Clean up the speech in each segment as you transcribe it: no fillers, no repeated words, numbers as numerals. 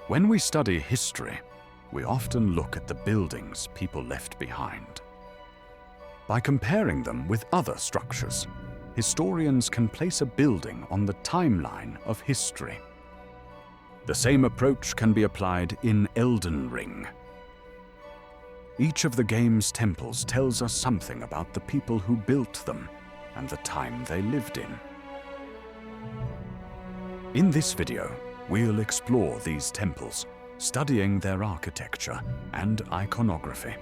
When we study history, we often look at the buildings people left behind. By comparing them with other structures, historians can place a building on the timeline of history. The same approach can be applied in Elden Ring. Each of the game's temples tells us something about the people who built them and the time they lived in. In this video, we'll explore these temples, studying their architecture and iconography.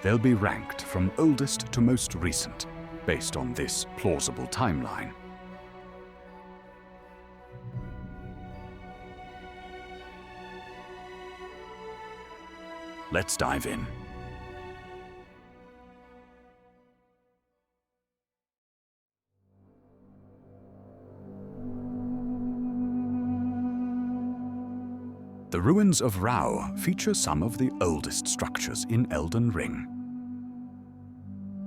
They'll be ranked from oldest to most recent, based on this plausible timeline. Let's dive in. The ruins of Rauh feature some of the oldest structures in Elden Ring.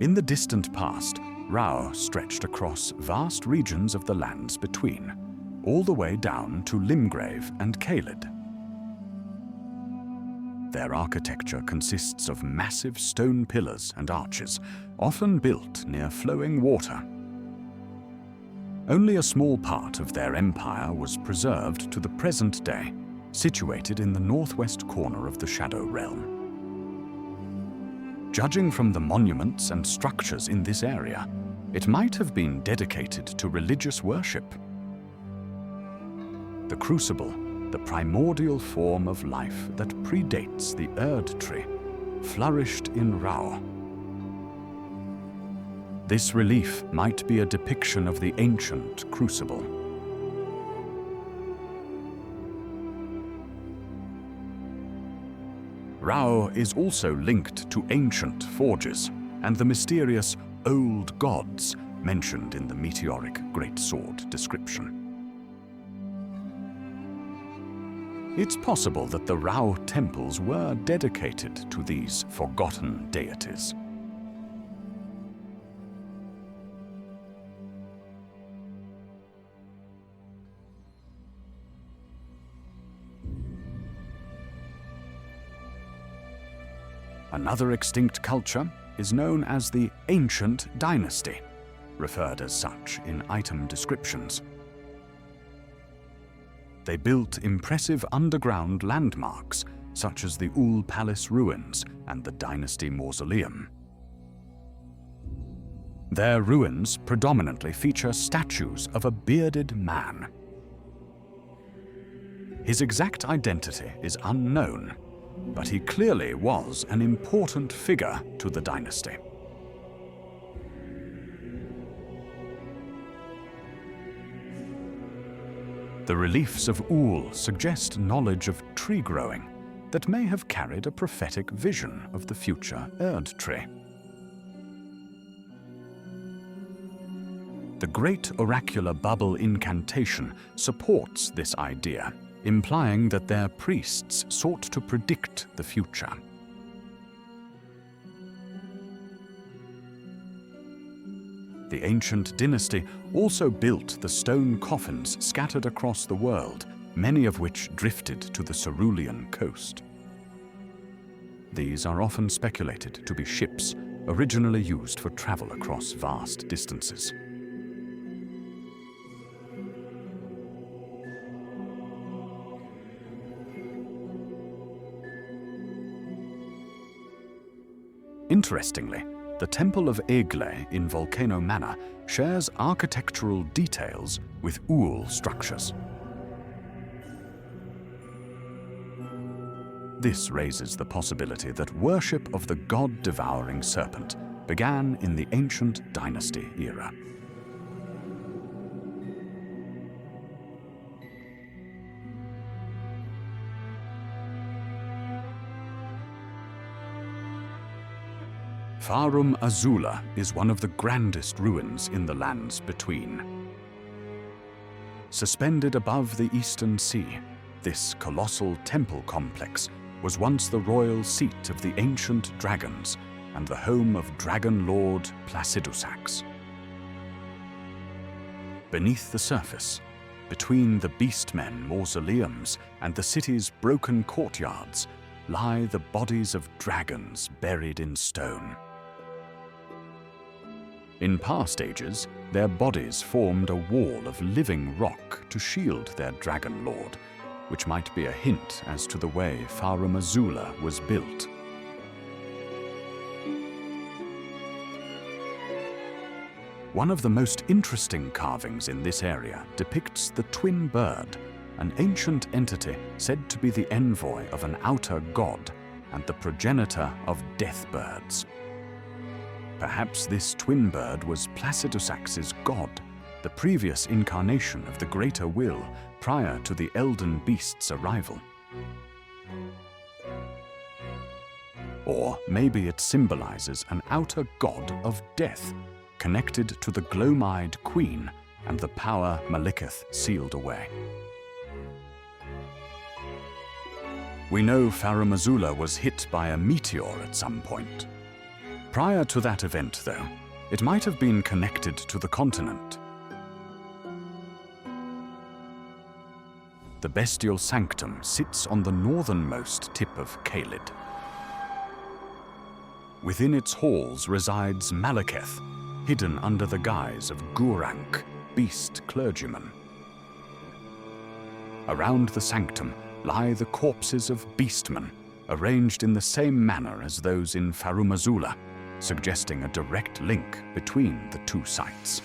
In the distant past, Rauh stretched across vast regions of the lands between, all the way down to Limgrave and Caelid. Their architecture consists of massive stone pillars and arches, often built near flowing water. Only a small part of their empire was preserved to the present day, situated in the northwest corner of the Shadow Realm. Judging from the monuments and structures in this area, it might have been dedicated to religious worship. The Crucible, the primordial form of life that predates the Erdtree, flourished in Rauh. This relief might be a depiction of the ancient Crucible. Rauh is also linked to ancient forges and the mysterious old gods mentioned in the meteoric greatsword description. It's possible that the Rauh temples were dedicated to these forgotten deities. Another extinct culture is known as the Ancient Dynasty, referred as such in item descriptions. They built impressive underground landmarks, such as the Ul Palace ruins and the Dynasty Mausoleum. Their ruins predominantly feature statues of a bearded man. His exact identity is unknown, but he clearly was an important figure to the dynasty. The reliefs of Ul suggest knowledge of tree growing that may have carried a prophetic vision of the future Erdtree. The great oracular bubble incantation supports this idea, implying that their priests sought to predict the future. The ancient dynasty also built the stone coffins scattered across the world, many of which drifted to the Cerulean coast. These are often speculated to be ships originally used for travel across vast distances. Interestingly, the Temple of Egle in Volcano Manor shares architectural details with Ul structures. This raises the possibility that worship of the god-devouring serpent began in the ancient dynasty era. Farum Azula is one of the grandest ruins in the lands between. Suspended above the Eastern Sea, this colossal temple complex was once the royal seat of the ancient dragons and the home of Dragon Lord Placidusax. Beneath the surface, between the beastmen mausoleums and the city's broken courtyards, lie the bodies of dragons buried in stone. In past ages, their bodies formed a wall of living rock to shield their dragon lord, which might be a hint as to the way Farum Azula was built. One of the most interesting carvings in this area depicts the twin bird, an ancient entity said to be the envoy of an outer god and the progenitor of death birds. Perhaps this twin bird was Placidusax's god, the previous incarnation of the greater will prior to the elden beast's arrival. Or maybe it symbolizes an outer god of death, connected to the gloam-eyed queen and the power Maliketh sealed away. We know Farum Azula was hit by a meteor at some point. Prior to that event, though, it might have been connected to the continent. The Bestial Sanctum sits on the northernmost tip of Caelid. Within its halls resides Maliketh, hidden under the guise of Gurranq, beast clergyman. Around the sanctum lie the corpses of beastmen, arranged in the same manner as those in Farum Azula, suggesting a direct link between the two sites.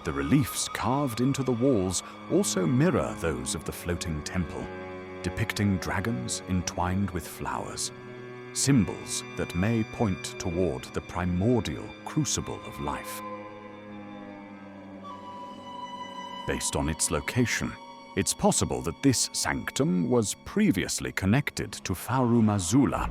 The reliefs carved into the walls also mirror those of the floating temple, depicting dragons entwined with flowers, symbols that may point toward the primordial crucible of life. Based on its location, it's possible that this sanctum was previously connected to Farum Azula.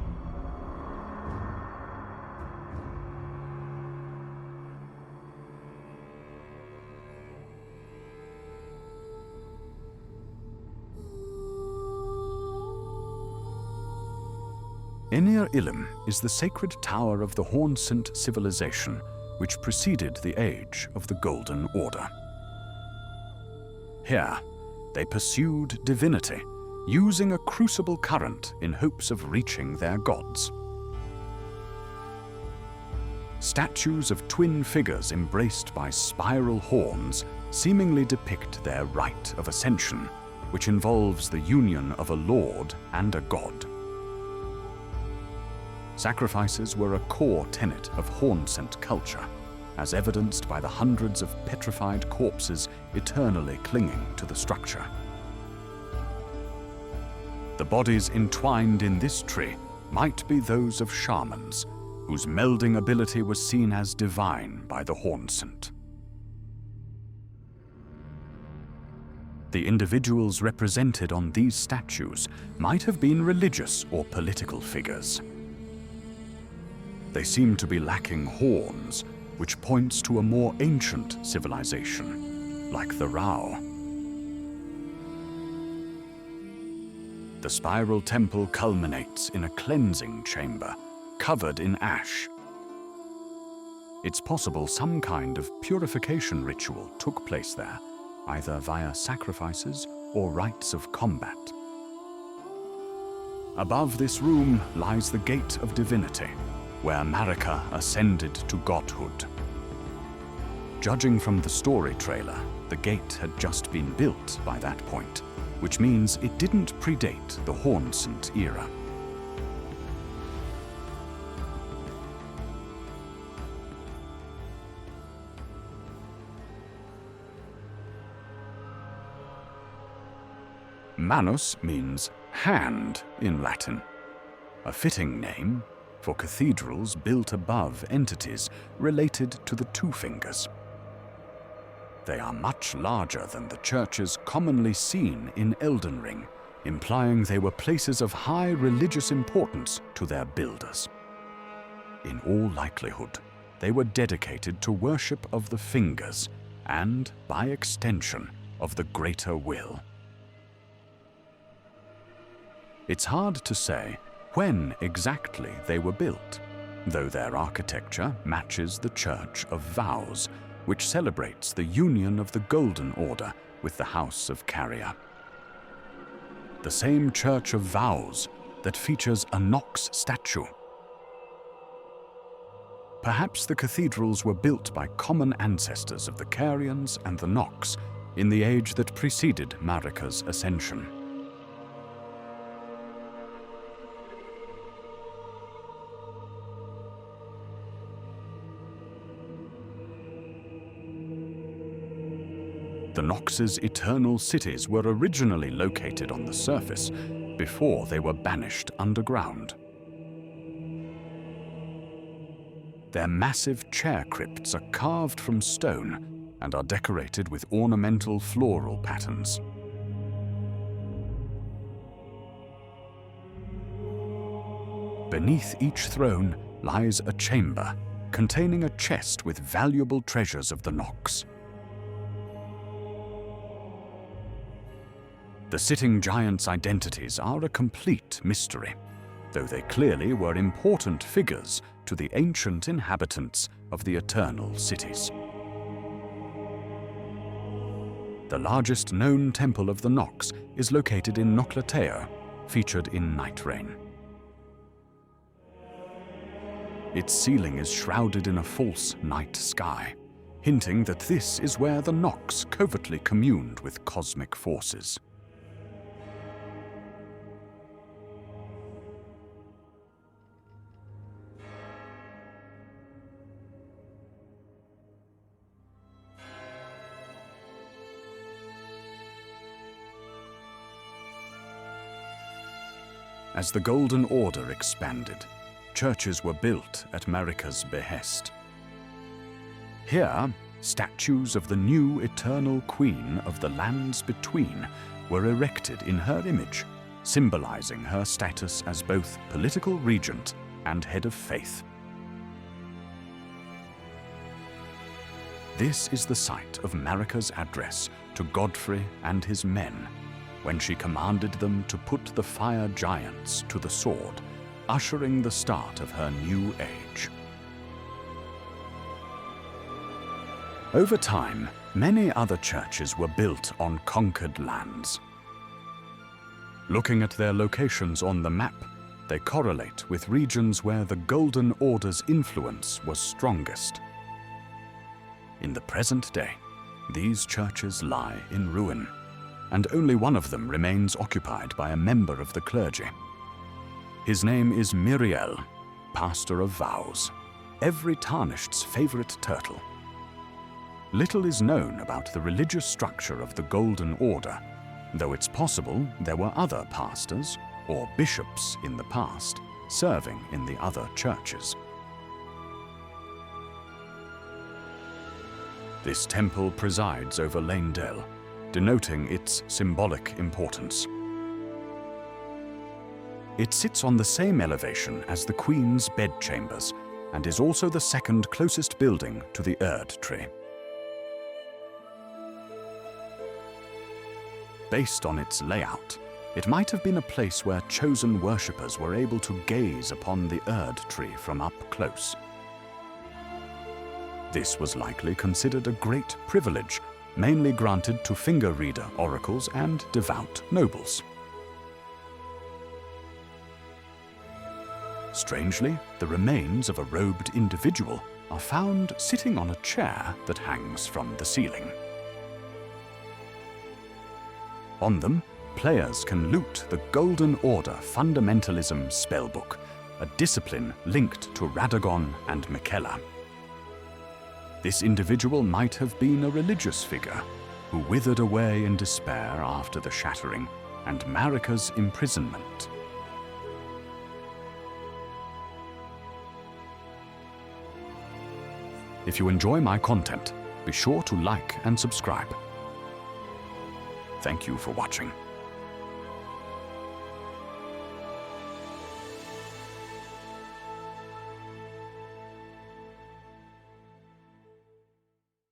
Enir-Illim is the sacred tower of the Hornsent civilization, which preceded the age of the Golden Order. Here, they pursued divinity, using a crucible current in hopes of reaching their gods. Statues of twin figures embraced by spiral horns seemingly depict their rite of ascension, which involves the union of a lord and a god. Sacrifices were a core tenet of Hornsent culture, as evidenced by the hundreds of petrified corpses eternally clinging to the structure. The bodies entwined in this tree might be those of shamans, whose melding ability was seen as divine by the Hornsent. The individuals represented on these statues might have been religious or political figures. They seem to be lacking horns, which points to a more ancient civilization, like the Rauh. The spiral temple culminates in a cleansing chamber, covered in ash. It's possible some kind of purification ritual took place there, either via sacrifices or rites of combat. Above this room lies the Gate of Divinity, where Marika ascended to godhood. Judging from the story trailer, the gate had just been built by that point, which means it didn't predate the Hornsent era. Manus means hand in Latin, a fitting name for cathedrals built above entities related to the two fingers. They are much larger than the churches commonly seen in Elden Ring, implying they were places of high religious importance to their builders. In all likelihood, they were dedicated to worship of the fingers and, by extension, of the greater will. It's hard to say when exactly they were built, though their architecture matches the Church of Vows, which celebrates the union of the Golden Order with the House of Carrier. The same Church of Vows that features a Nox statue. Perhaps the cathedrals were built by common ancestors of the Carians and the Nox in the age that preceded Marika's ascension. The Nox's eternal cities were originally located on the surface before they were banished underground. Their massive chair crypts are carved from stone and are decorated with ornamental floral patterns. Beneath each throne lies a chamber containing a chest with valuable treasures of the Nox. The sitting giants' identities are a complete mystery, though they clearly were important figures to the ancient inhabitants of the Eternal Cities. The largest known temple of the Nox is located in Noclateo, featured in Night Rain. Its ceiling is shrouded in a false night sky, hinting that this is where the Nox covertly communed with cosmic forces. As the Golden Order expanded, churches were built at Marika's behest. Here, statues of the new eternal queen of the lands between were erected in her image, symbolizing her status as both political regent and head of faith. This is the site of Marika's address to Godfrey and his men, when she commanded them to put the fire giants to the sword, ushering the start of her new age. Over time, many other churches were built on conquered lands. Looking at their locations on the map, they correlate with regions where the Golden Order's influence was strongest. In the present day, these churches lie in ruin, and only one of them remains occupied by a member of the clergy. His name is Miriel, Pastor of Vows, every Tarnished's favorite turtle. Little is known about the religious structure of the Golden Order, though it's possible there were other pastors or bishops in the past serving in the other churches. This temple presides over Leyndell, denoting its symbolic importance. It sits on the same elevation as the Queen's bedchambers and is also the second closest building to the Erdtree. Based on its layout, it might have been a place where chosen worshippers were able to gaze upon the Erdtree from up close. This was likely considered a great privilege, mainly granted to finger-reader oracles and devout nobles. Strangely, the remains of a robed individual are found sitting on a chair that hangs from the ceiling. On them, players can loot the Golden Order Fundamentalism spellbook, a discipline linked to Radagon and Miquella. This individual might have been a religious figure who withered away in despair after the Shattering and Marika's imprisonment. If you enjoy my content, be sure to like and subscribe. Thank you for watching.